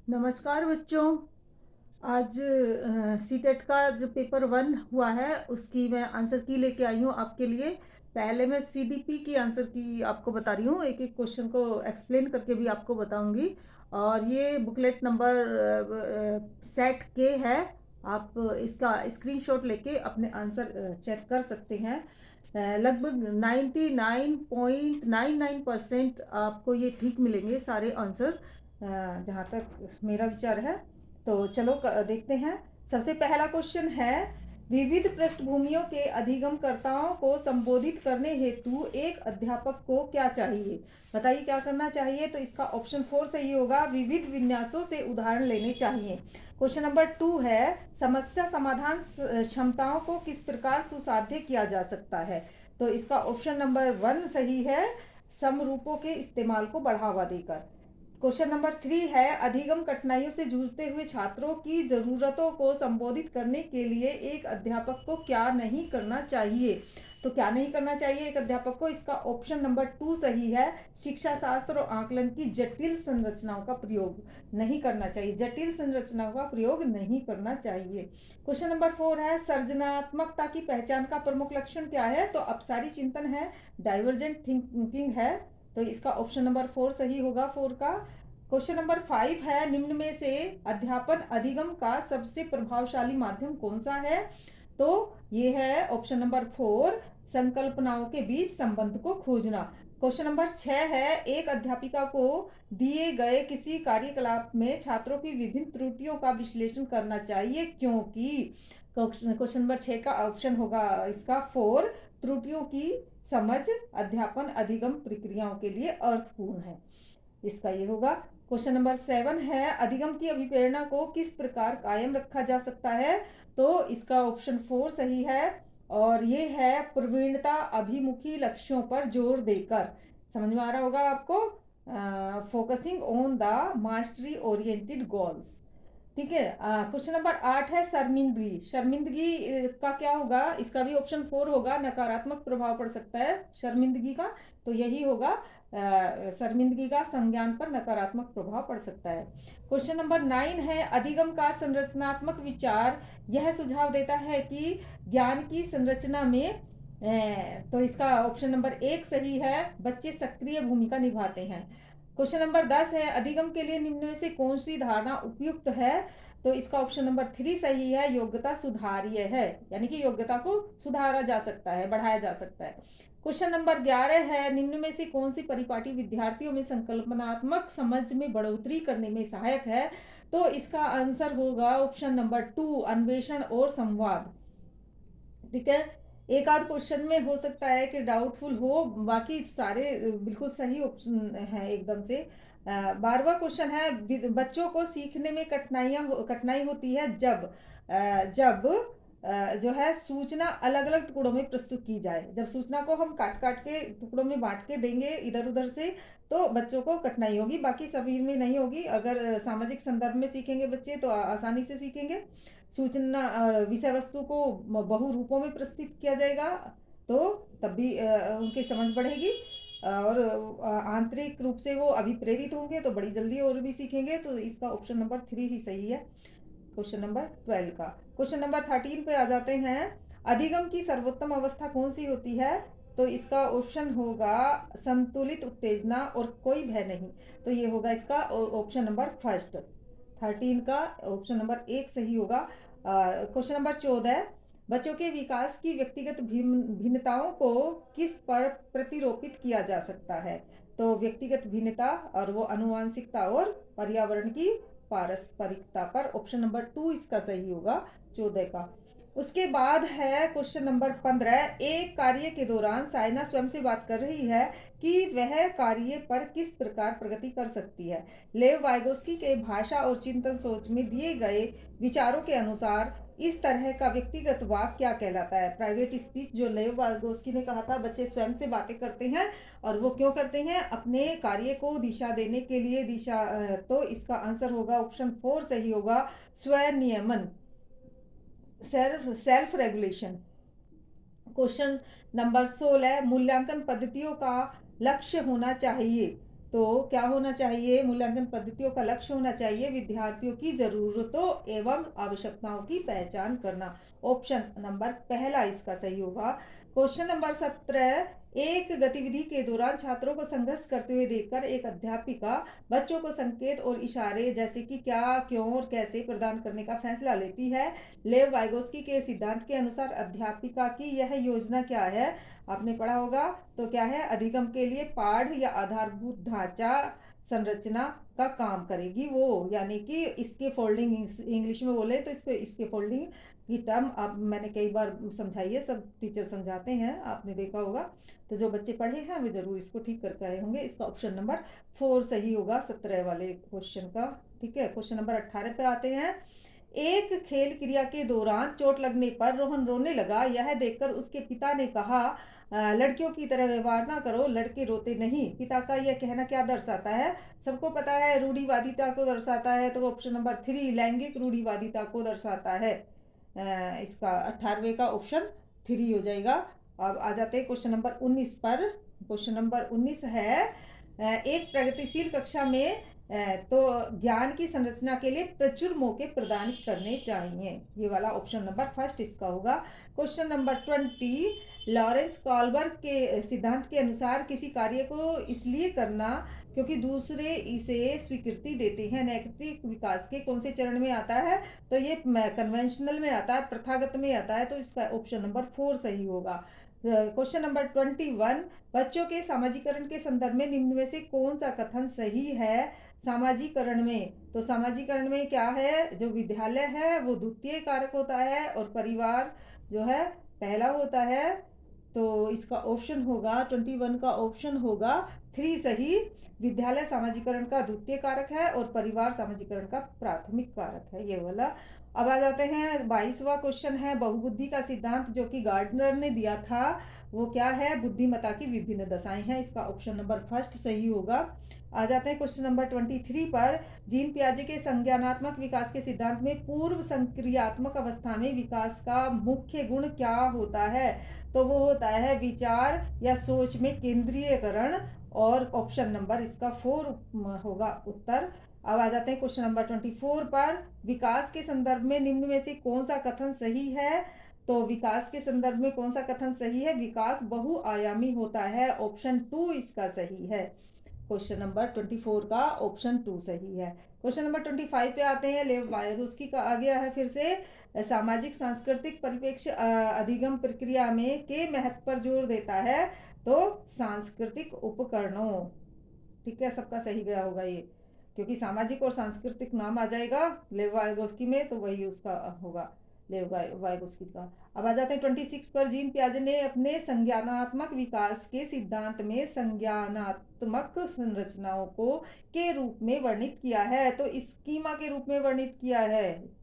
नमस्कार बच्चों। आज सीटेट का जो पेपर 1 हुआ है उसकी मैं आंसर की लेके आई हूँ आपके लिए। पहले मैं सीडीपी की आंसर की आपको बता रही हूँ, एक एक क्वेश्चन को एक्सप्लेन करके भी आपको बताऊंगी। और ये बुकलेट नंबर सेट के है। आप इसका स्क्रीनशॉट लेके अपने आंसर चेक कर सकते हैं। लगभग 99.99% आपको ये ठीक मिलेंगे सारे आंसर, जहाँ तक मेरा विचार है। तो चलो देखते हैं। सबसे पहला क्वेश्चन है, विविध पृष्ठभूमियों के अधिगमकर्ताओं को संबोधित करने हेतु एक अध्यापक को क्या चाहिए? बताइए क्या करना चाहिए। तो इसका ऑप्शन 4 सही होगा, विविध विन्यासों से उदाहरण लेने चाहिए। क्वेश्चन नंबर 2 है, समस्या समाधान क्षमताओं को किस प्रकार सुसाध्य किया जा सकता है? तो इसका ऑप्शन नंबर 1 सही है, समरूपों के इस्तेमाल को बढ़ावा देकर। क्वेश्चन नंबर 3 है, अधिगम कठिनाइयों से जूझते हुए छात्रों की जरूरतों को संबोधित करने के लिए एक अध्यापक को क्या नहीं करना चाहिए? तो क्या नहीं करना चाहिए एक अध्यापक को? इसका ऑप्शन नंबर 2 सही है, शिक्षा शास्त्र और आकलन की जटिल संरचनाओं का प्रयोग नहीं करना चाहिए। जटिल संरचनाओं का प्रयोग नहीं करना चाहिए। क्वेश्चन नंबर 4 है, सृजनात्मकता की पहचान का प्रमुख लक्षण क्या है? तो अपसारी चिंतन है, डाइवर्जेंट थिंकिंग है। तो इसका ऑप्शन नंबर 4 सही होगा, 4 का। क्वेश्चन नंबर 5 है, निम्न में से अध्यापन अधिगम का सबसे प्रभावशाली माध्यम कौन सा है? तो ये है ऑप्शन नंबर 4, संकल्पनाओं के बीच संबंध को खोजना। क्वेश्चन नंबर 6 है, एक अध्यापिका को दिए गए किसी कार्यकलाप में छात्रों की विभिन्न त्रुटियों का विश्लेषण करना चाहिए, क्योंकि क्वेश्चन नंबर 6 का ऑप्शन होगा इसका 4, त्रुटियों की समझ अध्यापन अधिगम प्रक्रियाओं के लिए अर्थपूर्ण है। इसका ये होगा। क्वेश्चन नंबर 7 है, अधिगम की अभिप्रेरणा को किस प्रकार कायम रखा जा सकता है? तो इसका ऑप्शन 4 सही है, और ये है प्रवीणता अभिमुखी लक्ष्यों पर जोर देकर। समझ में आ रहा होगा आपको, focusing on the mastery oriented goals. ठीक है। क्वेश्चन नंबर 8 है, शर्मिंदगी। शर्मिंदगी का क्या होगा? इसका भी ऑप्शन 4 होगा, नकारात्मक प्रभाव पड़ सकता है शर्मिंदगी का। तो यही होगा, शर्मिंदगी का संज्ञान पर नकारात्मक प्रभाव पड़ सकता है। क्वेश्चन नंबर 9 है, अधिगम का संरचनात्मक विचार यह सुझाव देता है कि ज्ञान की संरचना में तो इसका ऑप्शन नंबर 1 सही है, बच्चे सक्रिय भूमिका निभाते हैं। क्वेश्चन नंबर 10 है, अधिगम के लिए निम्न में से कौन सी धारणा उपयुक्त है? तो इसका ऑप्शन नंबर 3 सही है, योग्यता सुधार्य है, यानी कि योग्यता को सुधारा जा सकता है, बढ़ाया जा सकता है। क्वेश्चन नंबर 11 है, निम्न में से कौन सी परिपाटी विद्यार्थियों में संकल्पनात्मक समझ में बढ़ोतरी करने में सहायक है? तो इसका आंसर होगा ऑप्शन नंबर 2, अन्वेषण और संवाद। ठीक है। एक आध क्वेश्चन में हो सकता है कि डाउटफुल हो, बाकी सारे बिल्कुल सही ऑप्शन है एकदम से। 12वां क्वेश्चन है, बच्चों को सीखने में कठिनाई होती है जब जो है सूचना अलग अलग टुकड़ों में प्रस्तुत की जाए। जब सूचना को हम काट काट के टुकड़ों में बांट के देंगे इधर उधर से, तो बच्चों को कठिनाई होगी, बाकी सभी में नहीं होगी। अगर सामाजिक संदर्भ में सीखेंगे बच्चे तो आसानी से सीखेंगे। सूचना विषय वस्तु को बहु रूपों में प्रस्तुत किया जाएगा, तो तब भी उनकी समझ बढ़ेगी। और आंतरिक रूप से वो अभिप्रेरित होंगे तो बड़ी जल्दी और भी सीखेंगे। तो इसका ऑप्शन नंबर 3 ही सही है, क्वेश्चन नंबर 12 का। क्वेश्चन नंबर 13 पे आ जाते हैं, अधिगम की सर्वोत्तम अवस्था कौन सी होती है? तो इसका ऑप्शन होगा संतुलित उत्तेजना और कोई भय नहीं। तो ये होगा इसका ऑप्शन नंबर फर्स्ट, 13 का ऑप्शन नंबर 1 सही होगा। क्वेश्चन नंबर 14, बच्चों के विकास की व्यक्तिगत भिन्नताओं को किस पर प्रतिरोपित किया जा सकता है? तो व्यक्तिगत भिन्नता और वो अनुवांशिकता और पर्यावरण की पारस्परिकता पर। ऑप्शन नंबर 2 इसका सही होगा, 14 का। उसके बाद है क्वेश्चन नंबर 15, एक कार्य के दौरान साइना स्वयं से बात कर रही है कि वह कार्य पर किस प्रकार प्रगति कर सकती है। लेव वाइगोस्की के भाषा और चिंतन सोच में दिए गए विचारों के अनुसार इस तरह का व्यक्तिगत वाक क्या कहलाता है? प्राइवेट स्पीच जो लेव वाइगोस्की ने कहा था, बच्चे स्वयं से बातें करते हैं, और वो क्यों करते हैं? अपने कार्य को दिशा देने के लिए। दिशा तो इसका आंसर होगा ऑप्शन 4 सही होगा, स्वनियमन, सेल्फ रेगुलेशन। क्वेश्चन नंबर 16, मूल्यांकन पद्धतियों का लक्ष्य होना चाहिए। तो क्या होना चाहिए? मूल्यांकन पद्धतियों का लक्ष्य होना चाहिए विद्यार्थियों की जरूरतों एवं आवश्यकताओं की पहचान करना। ऑप्शन नंबर पहला इसका सही होगा। क्वेश्चन नंबर 17, एक गतिविधि के दौरान छात्रों को संघर्ष करते हुए देखकर एक अध्यापिका बच्चों को संकेत और इशारे जैसे कि क्या, क्यों और कैसे प्रदान करने का फैसला लेती है। लेव वाइगोस्की के सिद्धांत के अनुसार अध्यापिका की यह योजना क्या है? आपने पढ़ा होगा। तो क्या है? अधिगम के लिए पाठ या आधारभूत ढांचा संरचना का काम करेगी वो, यानी कि इसके फोल्डिंग, इंग्लिश में बोले तो इसके फोल्डिंग की टर्म आप मैंने कई बार समझाई है, सब टीचर समझाते हैं, आपने देखा होगा। तो जो बच्चे पढ़े हैं वे जरूर इसको ठीक करके आए होंगे। इसका ऑप्शन नंबर 4 सही होगा 17 वाले क्वेश्चन का। ठीक है, क्वेश्चन नंबर 18 पे आते हैं। एक खेल क्रिया के दौरान चोट लगने पर रोहन रोने लगा। यह देखकर उसके पिता ने कहा, लड़कियों की तरह व्यवहार ना करो, लड़के रोते नहीं। पिता का यह कहना क्या दर्शाता है? सबको पता है रूढ़िवादिता को दर्शाता है, तो ऑप्शन नंबर 3 लैंगिक रूढ़िवादिता को दर्शाता है। इसका 18वें का ऑप्शन 3 हो जाएगा। अब आ जाते हैं क्वेश्चन नंबर 19 पर। क्वेश्चन नंबर 19 है, एक प्रगतिशील कक्षा में तो ज्ञान की संरचना के लिए प्रचुर मौके प्रदान करने चाहिए। ये वाला ऑप्शन नंबर फर्स्ट इसका होगा। क्वेश्चन नंबर 20, लॉरेंस कॉलबर्ग के सिद्धांत के अनुसार किसी कार्य को इसलिए करना क्योंकि दूसरे इसे स्वीकृति देते हैं नैतिक विकास के कौन से चरण में आता है? तो ये कन्वेंशनल में आता है, प्रथागत में आता है, तो इसका ऑप्शन नंबर 4 सही होगा। क्वेश्चन नंबर 21, बच्चों के सामाजिकरण के संदर्भ में निम्न में से कौन सा कथन सही है? सामाजिकरण में, तो सामाजिकरण में क्या है? जो विद्यालय है वो द्वितीय कारक होता है और परिवार जो है पहला होता है। तो इसका ऑप्शन होगा 21 का ऑप्शन होगा 3 सही। विद्यालय सामाजिकरण का द्वितीय कारक है और परिवार सामाजिकरण का प्राथमिक कारक है, ये वाला। अब आ जाते हैं 22वां क्वेश्चन है, बहुबुद्धि का सिद्धांत जो कि गार्डनर ने दिया था, वो क्या है? बुद्धिमत्ता की विभिन्न दशाएं हैं। इसका ऑप्शन नंबर फर्स्ट सही होगा। आ जाते हैं क्वेश्चन नंबर 23 पर। जीन पियाजे के संज्ञानात्मक विकास के सिद्धांत में पूर्व संक्रियात्मक अवस्था में विकास का मुख्य गुण क्या होता है? तो वो होता है विचार या सोच में केंद्रीयकरण, और ऑप्शन नंबर इसका 4 होगा उत्तर। अब आ जाते हैं क्वेश्चन नंबर 24 पर। विकास के संदर्भ में निम्न में से कौन सा कथन सही है? तो विकास के संदर्भ में कौन सा कथन सही है? विकास बहुआयामी होता है, ऑप्शन 2 इसका सही है। क्वेश्चन नंबर 24 का ऑप्शन 2 सही है। क्वेश्चन नंबर 25 पे आते हैं। लेव वाइगोस्की का आ गया है फिर से। सामाजिक सांस्कृतिक परिप्रेक्ष्य अधिगम प्रक्रिया में के महत्व पर जोर देता है, तो सांस्कृतिक उपकरणों। ठीक है, सबका सही गया होगा ये, क्योंकि सामाजिक और सांस्कृतिक नाम आ जाएगा लेव वाइगोस्की में, तो वही उसका होगा लेव वाइगोस्की का। अब आ जाते हैं 26 पर। जीन पियाजे ने अपने संज्ञानात्मक विकास के सिद्धांत में संज्ञानात्मक संरचनाओं को के रूप में वर्णित किया है, तो स्कीमा के रूप में वर्णित किया है,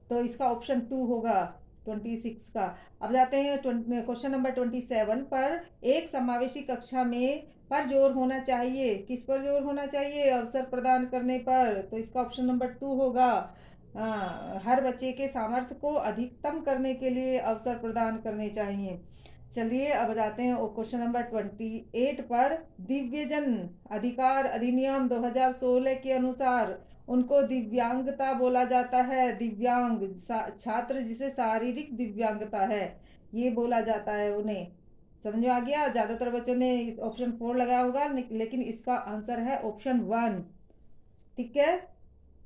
तो इसका ऑप्शन 2 होगा 26 का। अब जाते हैं क्वेश्चन नंबर 27 पर। एक समावेशी कक्षा में पर जोर होना चाहिए, किस पर जोर होना चाहिए? अवसर प्रदान करने पर, तो इसका ऑप्शन नंबर 2 होगा। हर बच्चे के सामर्थ्य को अधिकतम करने के लिए अवसर प्रदान करने चाहिए। चलिए अब जाते हैं क्वेश्चन नंबर 28 पर। दिव्यजन अधिकार अधिनियम 2016 के अनुसार उनको दिव्यांगता बोला जाता है। दिव्यांग छात्र जिसे शारीरिक दिव्यांगता है, ये बोला जाता है उन्हें। समझ में आ गया? ज्यादातर बच्चों ने ऑप्शन 4 लगाया होगा, लेकिन इसका आंसर है ऑप्शन 1। ठीक है,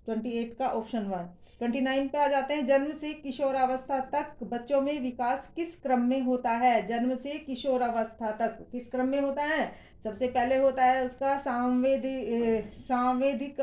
28 का ऑप्शन 1। 29 पे आ जाते हैं। जन्म से किशोरावस्था तक बच्चों में विकास किस क्रम में होता है? जन्म से किशोरावस्था तक किस क्रम में होता है? सबसे पहले होता है उसका सांवेदिक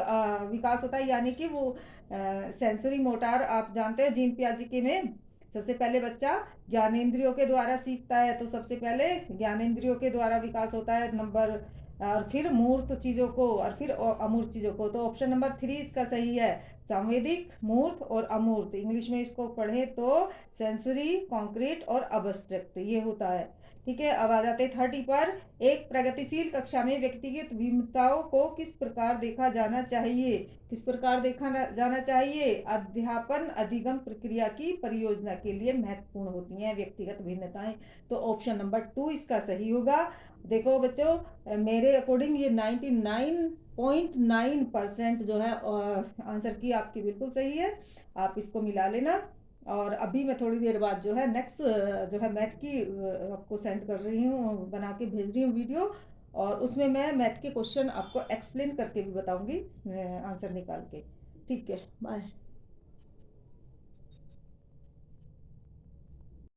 विकास होता है, यानी कि वो सेंसरी मोटार, आप जानते हैं जीन पियाजे के में सबसे पहले बच्चा ज्ञानेंद्रियों के द्वारा सीखता है, तो सबसे पहले ज्ञानेंद्रियों के द्वारा विकास होता है नंबर, और फिर मूर्त चीजों को और फिर अमूर्त चीजों को, तो ऑप्शन नंबर 3 इसका सही है। संवेदिक, मूर्त और अमूर्त, इंग्लिश में इसको पढ़े तो सेंसरी, कॉन्क्रीट और अब्स्ट्रैक्ट, ये होता है। ठीक है, अब आ जाते हैं 30 पर। एक प्रगतिशील कक्षा में व्यक्तिगत भिन्नताओं को किस प्रकार देखा जाना चाहिए? किस प्रकार जाना चाहिए? अध्यापन अधिगम प्रक्रिया की परियोजना के लिए महत्वपूर्ण होती हैं व्यक्तिगत भिन्नताएं। तो ऑप्शन नंबर 2 इसका सही होगा। देखो बच्चों, मेरे अकॉर्डिंग ये 99.9% जो है आंसर की आपकी बिल्कुल सही है। आप इसको मिला लेना। और अभी मैं थोड़ी देर बाद जो है नेक्स्ट जो है मैथ की आपको सेंड कर रही हूँ, बना के भेज रही हूँ वीडियो। और उसमें मैं मैथ के क्वेश्चन आपको एक्सप्लेन करके भी बताऊंगी आंसर निकाल के। ठीक है, बाय।